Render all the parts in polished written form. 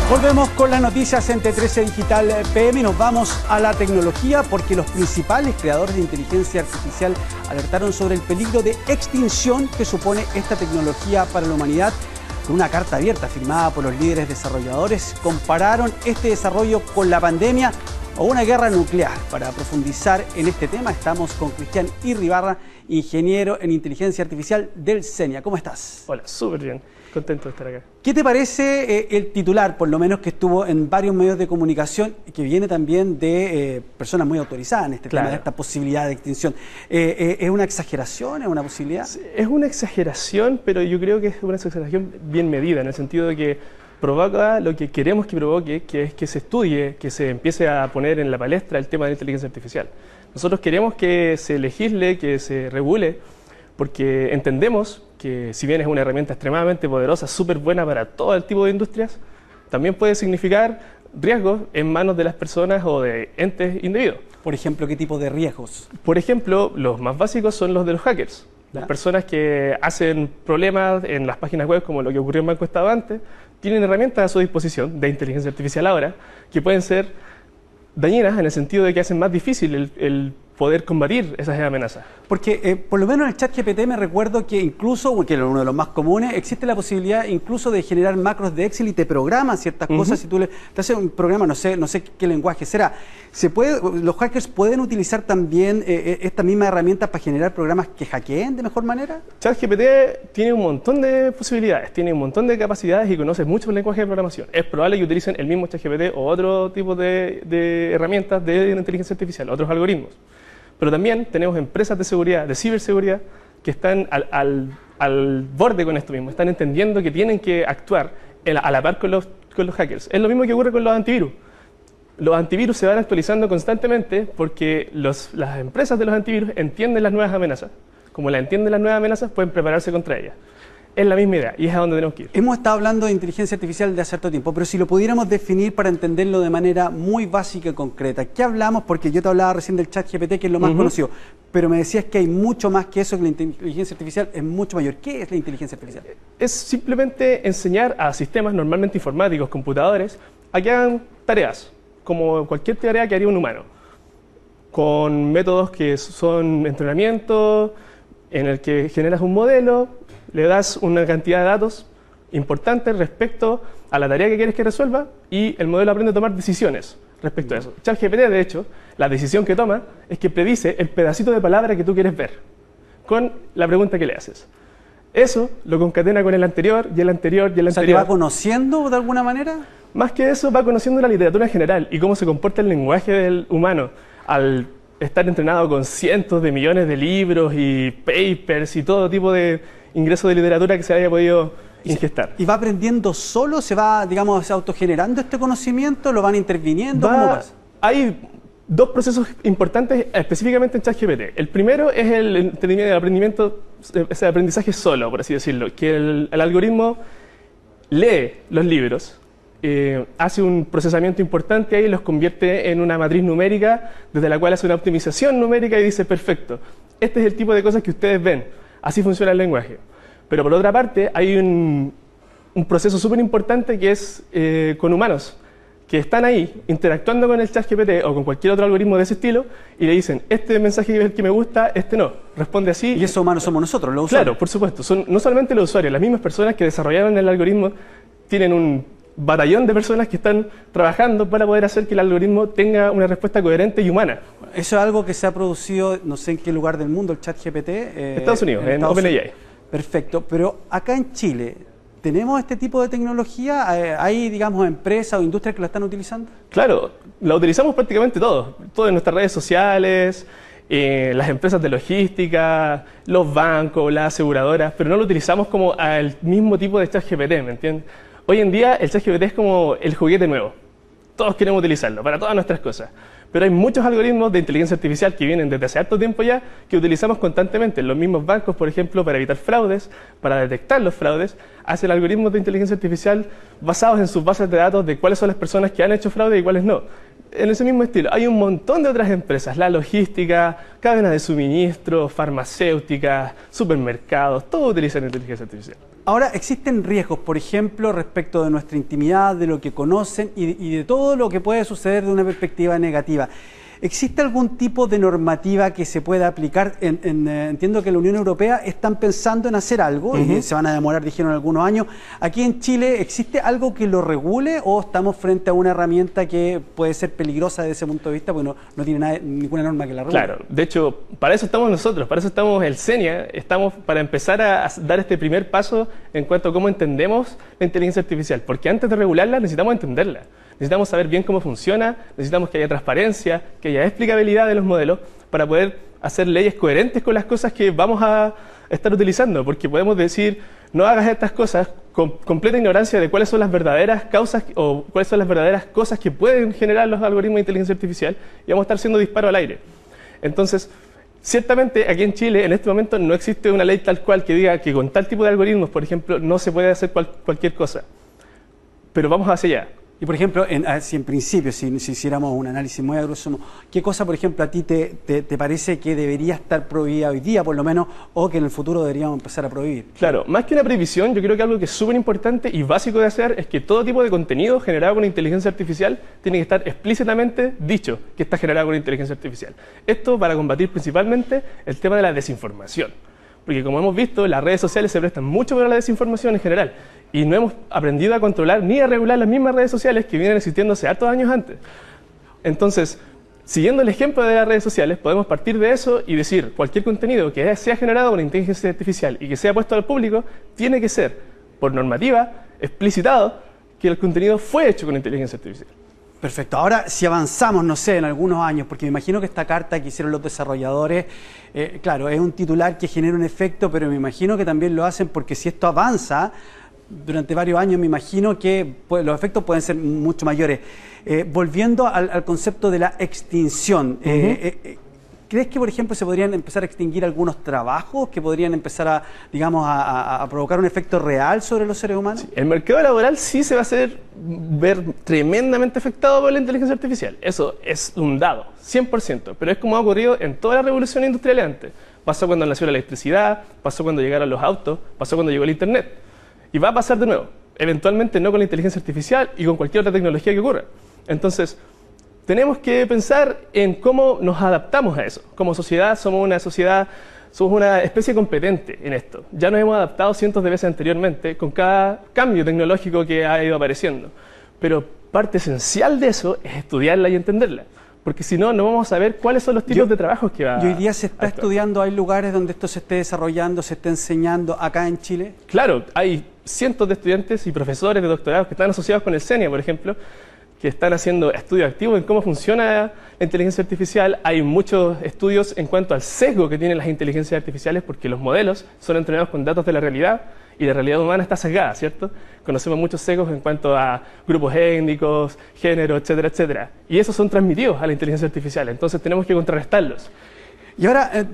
Volvemos con las noticias en T13 Digital PM y nos vamos a la tecnología porque los principales creadores de inteligencia artificial alertaron sobre el peligro de extinción que supone esta tecnología para la humanidad. Con una carta abierta firmada por los líderes desarrolladores, compararon este desarrollo con la pandemia o una guerra nuclear. Para profundizar en este tema estamos con Cristian Irribarra, ingeniero en inteligencia artificial del CENIA. ¿Cómo estás? Hola, súper bien. Contento de estar acá. ¿Qué te parece el titular, por lo menos que estuvo en varios medios de comunicación, que viene también de personas muy autorizadas en este tema, de esta posibilidad de extinción? ¿Es una exageración? ¿Es una posibilidad? Es una exageración, pero yo creo que es una exageración bien medida, en el sentido de que provoca lo que queremos que provoque, que es que se estudie, que se empiece a poner en la palestra el tema de la inteligencia artificial. Nosotros queremos que se legisle, que se regule, porque entendemos que si bien es una herramienta extremadamente poderosa, súper buena para todo el tipo de industrias, también puede significar riesgos en manos de las personas o de entes indebidos. Por ejemplo, ¿qué tipo de riesgos? Por ejemplo, los más básicos son los de los hackers. Las personas que hacen problemas en las páginas web, como lo que ocurrió en Banco Estado antes, tienen herramientas a su disposición de inteligencia artificial ahora, que pueden ser dañinas en el sentido de que hacen más difícil el poder combatir esas amenazas. Porque por lo menos en el ChatGPT me recuerdo que incluso, que es uno de los más comunes, existe la posibilidad incluso de generar macros de Excel y te programan ciertas cosas. Si tú te haces un programa, no sé qué lenguaje será. ¿Los hackers pueden utilizar también esta misma herramienta para generar programas que hackeen de mejor manera? ChatGPT tiene un montón de posibilidades, tiene un montón de capacidades y conoce muchos lenguajes de programación. Es probable que utilicen el mismo ChatGPT o otro tipo de herramientas de inteligencia artificial, otros algoritmos. Pero también tenemos empresas de seguridad, de ciberseguridad, que están al borde con esto mismo, están entendiendo que tienen que actuar a la par con los hackers. Es lo mismo que ocurre con los antivirus. Los antivirus se van actualizando constantemente porque las empresas de los antivirus entienden las nuevas amenazas. Como las entienden las nuevas amenazas, pueden prepararse contra ellas. Es la misma idea y es a donde tenemos que ir. Hemos estado hablando de inteligencia artificial de hace cierto tiempo, pero si lo pudiéramos definir para entenderlo de manera muy básica y concreta, ¿qué hablamos? Porque yo te hablaba recién del ChatGPT, que es lo más conocido, pero me decías que hay mucho más que eso, que la inteligencia artificial es mucho mayor. ¿Qué es la inteligencia artificial? Es simplemente enseñar a sistemas normalmente informáticos, computadores, a que hagan tareas, como cualquier tarea que haría un humano, con métodos que son entrenamiento, en el que generas un modelo, le das una cantidad de datos importantes respecto a la tarea que quieres que resuelva y el modelo aprende a tomar decisiones respecto a eso. ChatGPT, de hecho, la decisión que toma es que predice el pedacito de palabra que tú quieres ver con la pregunta que le haces. Eso lo concatena con el anterior y el anterior y el anterior. ¿Se va conociendo de alguna manera? Más que eso, va conociendo la literatura en general y cómo se comporta el lenguaje del humano al estar entrenado con cientos de millones de libros y papers y todo tipo de ingreso de literatura que se haya podido ingestar. ¿Y va aprendiendo solo? ¿Se va, digamos, autogenerando este conocimiento? ¿Lo van interviniendo? ¿Cómo pasa? Hay dos procesos importantes específicamente en ChatGPT. El primero es el aprendimiento, ese aprendizaje solo, por así decirlo, que el algoritmo lee los libros, hace un procesamiento importante ahí y los convierte en una matriz numérica desde la cual hace una optimización numérica y dice, perfecto, este es el tipo de cosas que ustedes ven. Así funciona el lenguaje. Pero por otra parte, hay un proceso súper importante que es con humanos, que están ahí interactuando con el ChatGPT o con cualquier otro algoritmo de ese estilo y le dicen, este mensaje es el que me gusta, este no. Responde así. Y esos humanos somos nosotros, los usuarios. Claro, por supuesto. Son no solamente los usuarios, las mismas personas que desarrollaron el algoritmo tienen un batallón de personas que están trabajando para poder hacer que el algoritmo tenga una respuesta coherente y humana. Eso es algo que se ha producido, no sé en qué lugar del mundo, el ChatGPT. Estados Unidos, en OpenAI. Perfecto, pero acá en Chile, ¿tenemos este tipo de tecnología? ¿Hay, digamos, empresas o industrias que la están utilizando? Claro, la utilizamos prácticamente todos en nuestras redes sociales, las empresas de logística, los bancos, las aseguradoras, pero no lo utilizamos como al mismo tipo de ChatGPT, ¿me entiendes? Hoy en día el ChatGPT es como el juguete nuevo. Todos queremos utilizarlo para todas nuestras cosas. Pero hay muchos algoritmos de inteligencia artificial que vienen desde hace harto tiempo ya que utilizamos constantemente. Los mismos bancos, por ejemplo, para evitar fraudes, para detectar los fraudes, hacen algoritmos de inteligencia artificial basados en sus bases de datos de cuáles son las personas que han hecho fraude y cuáles no. En ese mismo estilo, hay un montón de otras empresas, la logística, cadenas de suministro, farmacéuticas, supermercados, todos utilizan inteligencia artificial. Ahora, existen riesgos, por ejemplo, respecto de nuestra intimidad, de lo que conocen y de todo lo que puede suceder de una perspectiva negativa. ¿Existe algún tipo de normativa que se pueda aplicar? Entiendo que la Unión Europea están pensando en hacer algo y se van a demorar, dijeron, algunos años. Aquí en Chile, ¿existe algo que lo regule o estamos frente a una herramienta que puede ser peligrosa desde ese punto de vista porque no tiene ninguna norma que la regule? Claro, de hecho, para eso estamos nosotros, para eso estamos el CENIA, estamos para empezar a dar este primer paso en cuanto a cómo entendemos la inteligencia artificial, porque antes de regularla necesitamos entenderla. Necesitamos saber bien cómo funciona, necesitamos que haya transparencia, que haya explicabilidad de los modelos para poder hacer leyes coherentes con las cosas que vamos a estar utilizando, porque podemos decir, no hagas estas cosas con completa ignorancia de cuáles son las verdaderas causas o cuáles son las verdaderas cosas que pueden generar los algoritmos de inteligencia artificial y vamos a estar haciendo disparo al aire. Entonces, ciertamente aquí en Chile en este momento no existe una ley tal cual que diga que con tal tipo de algoritmos, por ejemplo, no se puede hacer cualquier cosa, pero vamos hacia allá. Y, por ejemplo, si en principio, si hiciéramos un análisis muy a grosso modo, ¿qué cosa, por ejemplo, a ti te parece que debería estar prohibida hoy día, por lo menos, o que en el futuro deberíamos empezar a prohibir? Claro, más que una prohibición, yo creo que algo que es súper importante y básico de hacer es que todo tipo de contenido generado con inteligencia artificial tiene que estar explícitamente dicho que está generado con inteligencia artificial. Esto para combatir principalmente el tema de la desinformación. Porque como hemos visto, las redes sociales se prestan mucho para la desinformación en general y no hemos aprendido a controlar ni a regular las mismas redes sociales que vienen existiendo hace hartos años antes. Entonces, siguiendo el ejemplo de las redes sociales, podemos partir de eso y decir cualquier contenido que sea generado con inteligencia artificial y que sea puesto al público, tiene que ser, por normativa, explicitado que el contenido fue hecho con inteligencia artificial. Perfecto. Ahora, si avanzamos, no sé, en algunos años, porque me imagino que esta carta que hicieron los desarrolladores, claro, es un titular que genera un efecto, pero me imagino que también lo hacen porque si esto avanza durante varios años, me imagino que los efectos pueden ser mucho mayores. Volviendo al concepto de la extinción, ¿crees que, por ejemplo, se podrían empezar a extinguir algunos trabajos que podrían empezar a, digamos, a provocar un efecto real sobre los seres humanos? Sí, el mercado laboral sí se va a ver tremendamente afectado por la inteligencia artificial. Eso es un dado, 100%. Pero es como ha ocurrido en toda la revolución industrial antes. Pasó cuando nació la electricidad, pasó cuando llegaron los autos, pasó cuando llegó el Internet. Y va a pasar de nuevo. Eventualmente no con la inteligencia artificial y con cualquier otra tecnología que ocurra. Entonces, tenemos que pensar en cómo nos adaptamos a eso. Como sociedad somos una especie competente en esto. Ya nos hemos adaptado cientos de veces anteriormente con cada cambio tecnológico que ha ido apareciendo. Pero parte esencial de eso es estudiarla y entenderla. Porque si no, no vamos a saber cuáles son los tipos de trabajos que va a... ¿Y hoy día se está estudiando? ¿Hay lugares donde esto se esté desarrollando, se esté enseñando acá en Chile? Claro, hay cientos de estudiantes y profesores de doctorados que están asociados con el CENIA, por ejemplo, que están haciendo estudios activos en cómo funciona la inteligencia artificial. Hay muchos estudios en cuanto al sesgo que tienen las inteligencias artificiales porque los modelos son entrenados con datos de la realidad y la realidad humana está sesgada, ¿cierto? Conocemos muchos sesgos en cuanto a grupos étnicos, género, etcétera, etcétera. Y esos son transmitidos a la inteligencia artificial, entonces tenemos que contrarrestarlos. Y ahora,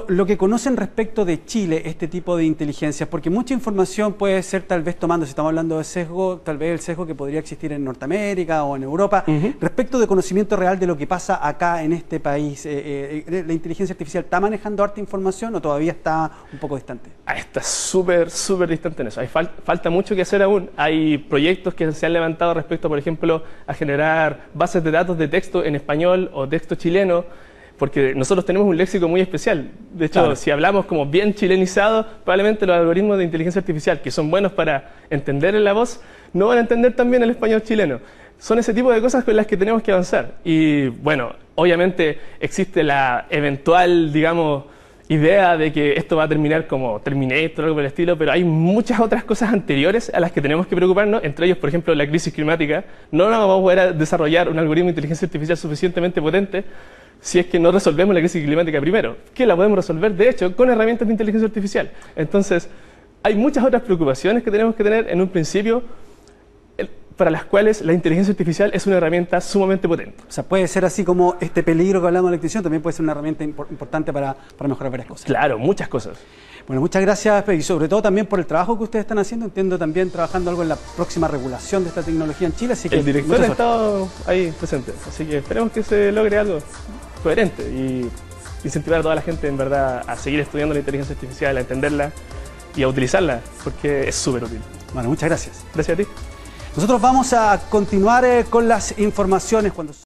lo que conocen respecto de Chile, este tipo de inteligencias, porque mucha información puede ser tal vez tomando, si estamos hablando de sesgo, tal vez el sesgo que podría existir en Norteamérica o en Europa, respecto de conocimiento real de lo que pasa acá en este país. ¿La inteligencia artificial está manejando harta información o todavía está un poco distante? Está súper distante en eso. Falta mucho que hacer aún. Hay proyectos que se han levantado respecto, por ejemplo, a generar bases de datos de texto en español o texto chileno, porque nosotros tenemos un léxico muy especial. De hecho, claro, si hablamos como bien chilenizado, probablemente los algoritmos de inteligencia artificial, que son buenos para entender la voz, no van a entender también el español chileno. Son ese tipo de cosas con las que tenemos que avanzar. Y bueno, obviamente existe la eventual, digamos, idea de que esto va a terminar como Terminator o algo por el estilo, pero hay muchas otras cosas anteriores a las que tenemos que preocuparnos, entre ellos, por ejemplo, la crisis climática. No vamos a poder desarrollar un algoritmo de inteligencia artificial suficientemente potente si es que no resolvemos la crisis climática primero, que la podemos resolver, de hecho, con herramientas de inteligencia artificial. Entonces, hay muchas otras preocupaciones que tenemos que tener en un principio para las cuales la inteligencia artificial es una herramienta sumamente potente. O sea, puede ser así como este peligro que hablamos de la extinción, también puede ser una herramienta importante para mejorar varias cosas. Claro, muchas cosas. Bueno, muchas gracias y sobre todo también por el trabajo que ustedes están haciendo. Entiendo también trabajando algo en la próxima regulación de esta tecnología en Chile. Así que el director ha estado ahí presente, así que esperemos que se logre algo coherente y incentivar a toda la gente en verdad a seguir estudiando la inteligencia artificial, a entenderla y a utilizarla, porque es súper útil. Bueno, muchas gracias. Gracias a ti. Nosotros vamos a continuar con las informaciones cuando...